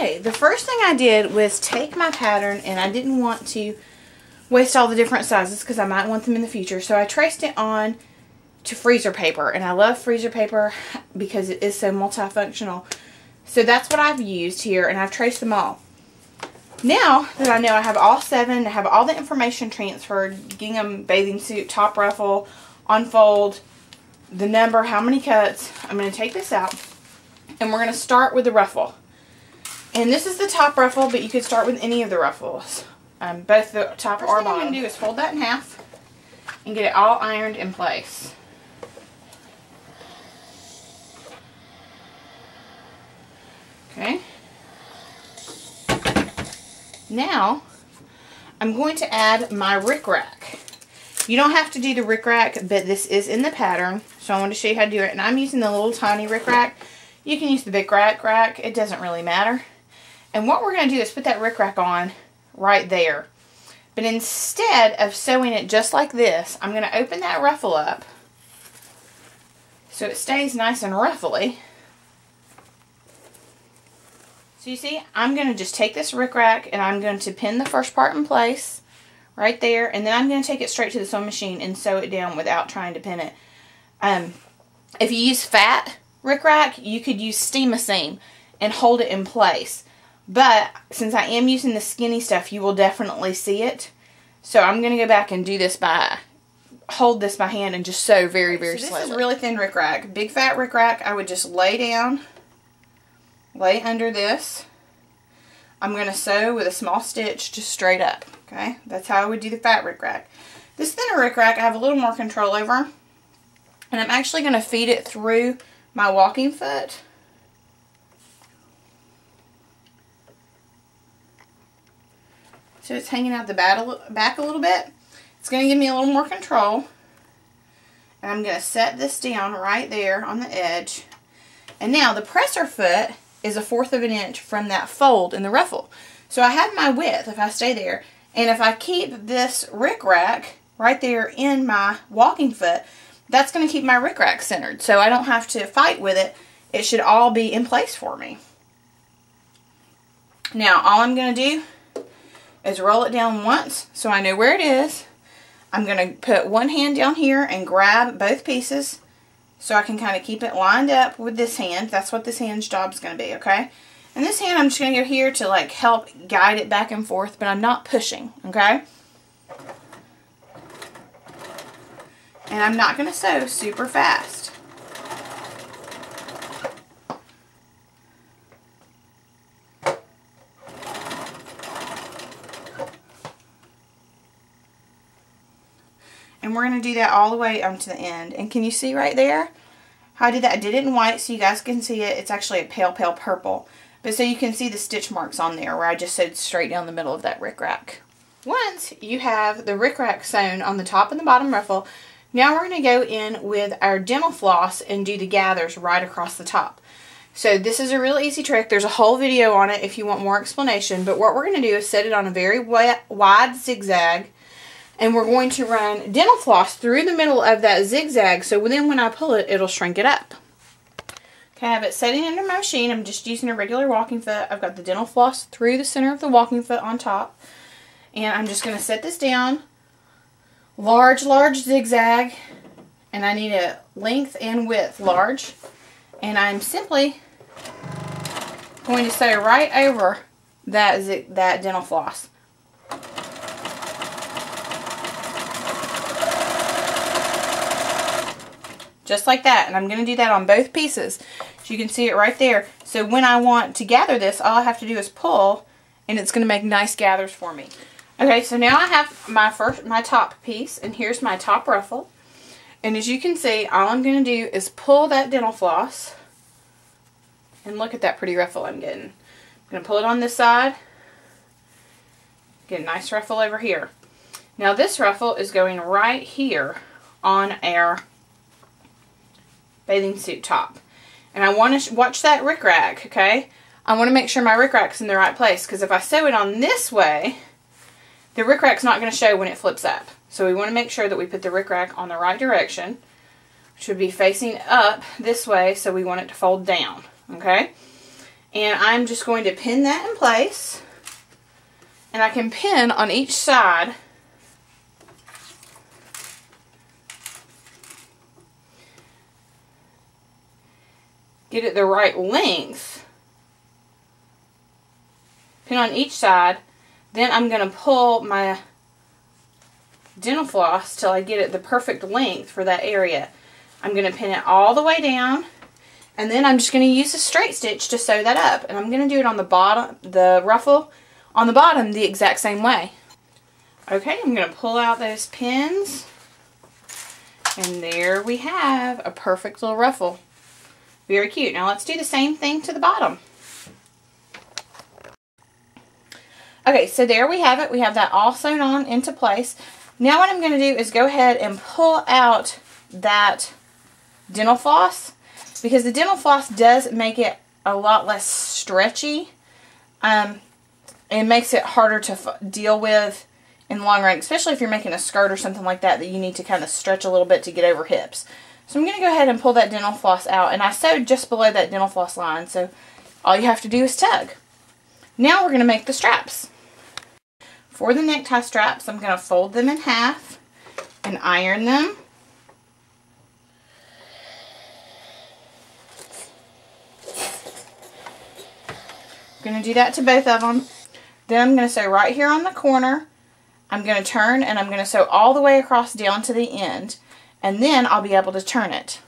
Okay, the first thing I did was take my pattern, and I didn't want to waste all the different sizes because I might want them in the future. So I traced it on to freezer paper, and I love freezer paper because it is so multifunctional. So that's what I've used here, and I've traced them all. Now that I know I have all 7, I have all the information transferred, gingham bathing suit, top ruffle, unfold, the number, how many cuts, I'm going to take this out, and we're going to start with the ruffle. And this is the top ruffle, but you could start with any of the ruffles, both the top or bottom. First thing I'm going to do is fold that in half and get it all ironed in place. Okay. Now, I'm going to add my rickrack. You don't have to do the rickrack, but this is in the pattern, so I want to show you how to do it. And I'm using the little tiny rickrack. You can use the big rack. It doesn't really matter. And what we're going to do is put that rickrack on right there. But instead of sewing it just like this, I'm going to open that ruffle up so it stays nice and ruffly. So you see, I'm going to just take this rickrack and I'm going to pin the first part in place right there. And then I'm going to take it straight to the sewing machine and sew it down without trying to pin it. If you use fat rickrack, you could use steam-a-seam and hold it in place. But since I am using the skinny stuff, you will definitely see it. So I'm going to go back and do this hold this by hand and just sew very, very slowly. This is really thin rickrack. Big fat rickrack, I would just lay down, lay under this. I'm going to sew with a small stitch just straight up. Okay, that's how I would do the fat rickrack. This thinner rickrack I have a little more control over. And I'm actually going to feed it through my walking foot. So it's hanging out the back a little bit. It's going to give me a little more control. And I'm going to set this down right there on the edge. And now the presser foot is 1/4 of an inch from that fold in the ruffle. So I have my width if I stay there. And if I keep this rickrack right there in my walking foot, that's going to keep my rickrack centered. So I don't have to fight with it. It should all be in place for me. Now all I'm going to do is roll it down once so I know where it is. I'm going to put one hand down here and grab both pieces so I can kind of keep it lined up with this hand. That's what this hand's job is going to be, okay? And this hand I'm just going to go here to like help guide it back and forth, but I'm not pushing, okay? And I'm not going to sew super fast. And we're going to do that all the way up to the end. And can you see right there how I did that? I did it in white so you guys can see it. It's actually a pale, pale purple. But so you can see the stitch marks on there where I just sewed straight down the middle of that rickrack. Once you have the rickrack sewn on the top and the bottom ruffle, now we're going to go in with our dental floss and do the gathers right across the top. So this is a really easy trick. There's a whole video on it if you want more explanation. But what we're going to do is set it on a very wide zigzag. And we're going to run dental floss through the middle of that zigzag. So then when I pull it, it'll shrink it up. Okay, I have it setting under my machine. I'm just using a regular walking foot. I've got the dental floss through the center of the walking foot on top. And I'm just going to set this down. Large, large zigzag. And I need a length and width large. And I'm simply going to sew right over that dental floss. Just like that. And I'm going to do that on both pieces. So you can see it right there. So when I want to gather this, all I have to do is pull, and it's going to make nice gathers for me. Okay, so now I have my top piece, and here's my top ruffle. And as you can see, all I'm going to do is pull that dental floss. And look at that pretty ruffle I'm getting. I'm going to pull it on this side. Get a nice ruffle over here. Now this ruffle is going right here on our bathing suit top. And I want to watch that rickrack, okay? I want to make sure my rickrack's in the right place, because if I sew it on this way, the rickrack's not going to show when it flips up. So we want to make sure that we put the rickrack on the right direction, which would be facing up this way, so we want it to fold down, okay? And I'm just going to pin that in place. And I can pin on each side. Get it the right length. Pin on each side. Then I'm going to pull my dental floss till I get it the perfect length for that area. I'm going to pin it all the way down. And then I'm just going to use a straight stitch to sew that up. And I'm going to do it on the bottom, the ruffle on the bottom the exact same way. Okay, I'm going to pull out those pins. And there we have a perfect little ruffle. Very cute. Now let's do the same thing to the bottom. Okay, so there we have it. We have that all sewn on into place. Now what I'm going to do is go ahead and pull out that dental floss, because the dental floss does make it a lot less stretchy. It makes it harder to deal with in the long run, especially if you're making a skirt or something like that you need to kind of stretch a little bit to get over hips. So I'm going to go ahead and pull that dental floss out, and I sewed just below that dental floss line, so all you have to do is tug. Now we're going to make the straps. For the necktie straps, I'm going to fold them in half and iron them. I'm going to do that to both of them. Then I'm going to sew right here on the corner. I'm going to turn and I'm going to sew all the way across down to the end. And then I'll be able to turn it.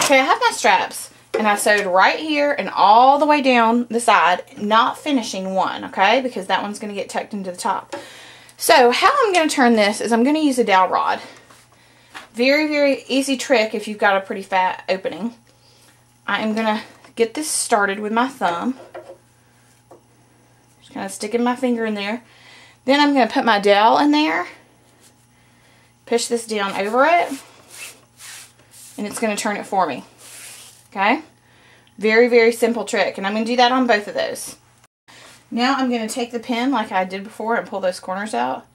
Okay, I have my straps. And I sewed right here and all the way down the side, not finishing one, okay? Because that one's going to get tucked into the top. So how I'm going to turn this is I'm going to use a dowel rod. Very, very easy trick if you've got a pretty fat opening. I am going to get this started with my thumb. Just kind of sticking my finger in there. Then I'm going to put my dowel in there. Push this down over it. And it's going to turn it for me. Okay? Very, very simple trick. And I'm going to do that on both of those. Now I'm going to take the pin like I did before and pull those corners out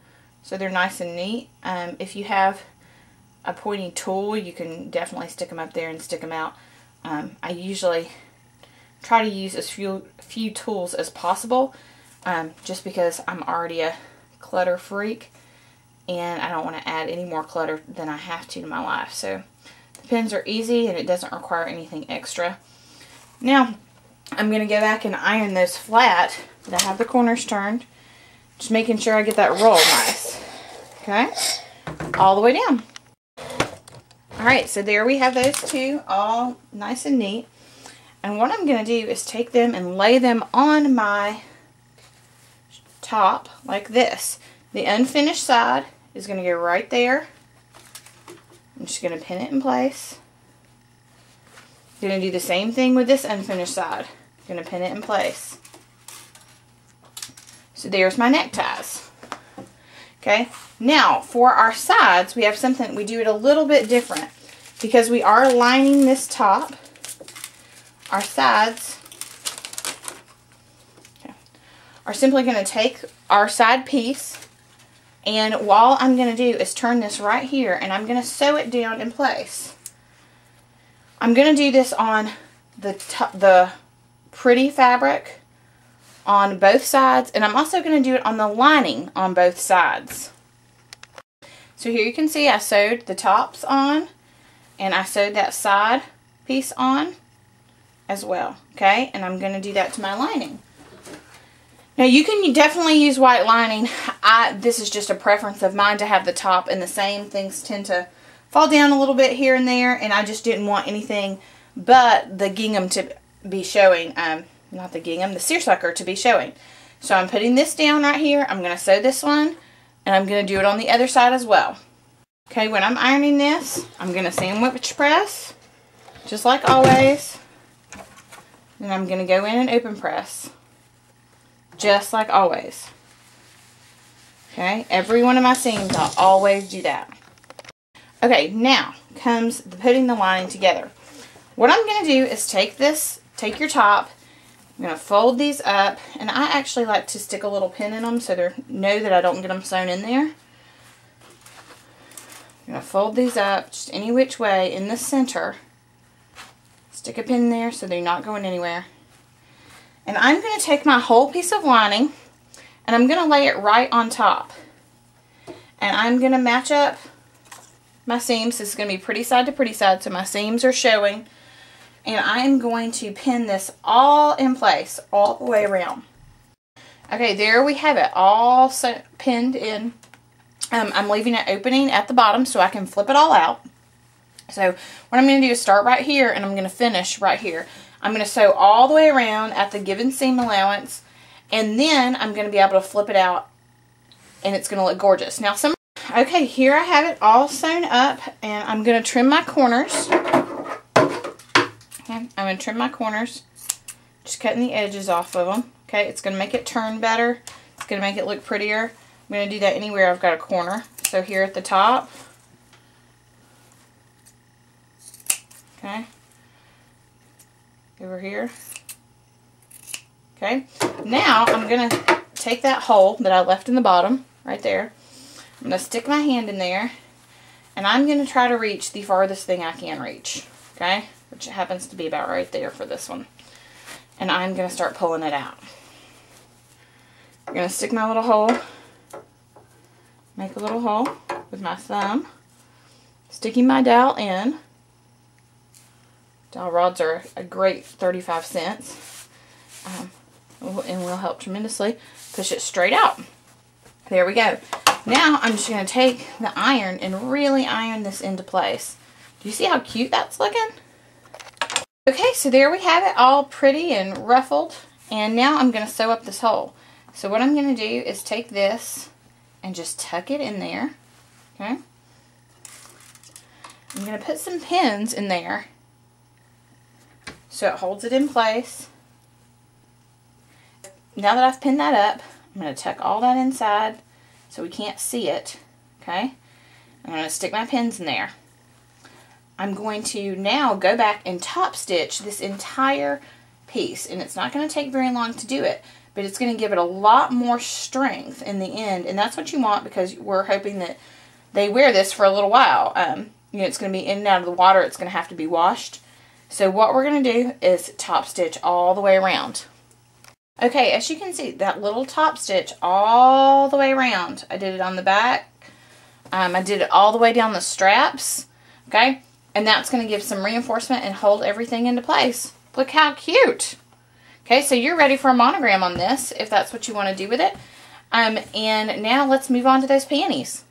so they're nice and neat. If you have a pointy tool, you can definitely stick them up there and stick them out. I usually try to use as few tools as possible just because I'm already a clutter freak and I don't want to add any more clutter than I have to my life. So the pins are easy and it doesn't require anything extra. Now I'm going to go back and iron those flat, but I have the corners turned. Just making sure I get that roll nice. Okay? All the way down. Alright, so there we have those two all nice and neat. And what I'm going to do is take them and lay them on my top like this. The unfinished side is going to go right there. I'm just going to pin it in place. Going to do the same thing with this unfinished side. Going to pin it in place. So there's my neckties. Okay, now for our sides, we have something, we do it a little bit different because we are lining this top. Our sides are simply going to take our side piece, and all I'm going to do is turn this right here and I'm going to sew it down in place. I'm going to do this on the pretty fabric on both sides, and I'm also going to do it on the lining on both sides. So here you can see I sewed the tops on and I sewed that side piece on as well. Okay, and I'm going to do that to my lining. Now you can definitely use white lining. This is just a preference of mine to have the top and the same. Things tend to fall down a little bit here and there, and I just didn't want anything but the gingham to be showing. Not the gingham, the seersucker to be showing. So I'm putting this down right here. I'm going to sew this one, and I'm going to do it on the other side as well. Okay, when I'm ironing this, I'm going to sandwich press, just like always. And I'm going to go in and open press, just like always. Okay, every one of my seams, I'll always do that. Okay, now comes putting the lining together. What I'm going to do is take your top, I'm going to fold these up, and I actually like to stick a little pin in them so they know that I don't get them sewn in there. I'm going to fold these up just any which way in the center. Stick a pin there so they're not going anywhere. And I'm going to take my whole piece of lining and I'm going to lay it right on top. And I'm going to match up my seams. This is going to be pretty side to pretty side, so my seams are showing. And I'm going to pin this all in place, all the way around. Okay, there we have it, all pinned in. I'm leaving an opening at the bottom so I can flip it all out. So what I'm going to do is start right here and I'm going to finish right here. I'm going to sew all the way around at the given seam allowance, and then I'm going to be able to flip it out and it's going to look gorgeous. Now okay, here I have it all sewn up and I'm going to trim my corners. Okay, I'm going to trim my corners, just cutting the edges off of them. Okay, it's going to make it turn better. It's going to make it look prettier. I'm going to do that anywhere I've got a corner. So here at the top. Okay. Over here. Okay. Now I'm going to take that hole that I left in the bottom, right there. I'm going to stick my hand in there. And I'm going to try to reach the farthest thing I can reach. Okay. Which happens to be about right there for this one. And I'm going to start pulling it out. I'm going to stick my little hole, make a little hole with my thumb, sticking my dowel in. Dowel rods are a great 35 cents and will help tremendously. Push it straight out. There we go. Now I'm just going to take the iron and really iron this into place. Do you see how cute that's looking? Okay, so there we have it, all pretty and ruffled. And now I'm going to sew up this hole. So what I'm going to do is take this and just tuck it in there. Okay. I'm going to put some pins in there so it holds it in place. Now that I've pinned that up, I'm going to tuck all that inside so we can't see it. Okay. I'm going to stick my pins in there. I'm going to now go back and top stitch this entire piece, and it's not going to take very long to do it, but it's going to give it a lot more strength in the end, and that's what you want because we're hoping that they wear this for a little while. You know, it's going to be in and out of the water. It's going to have to be washed. So what we're going to do is top stitch all the way around. Okay, as you can see, that little top stitch all the way around. I did it on the back. I did it all the way down the straps. Okay. And that's going to give some reinforcement and hold everything into place. Look how cute. Okay, so you're ready for a monogram on this, if that's what you want to do with it. And now let's move on to those panties.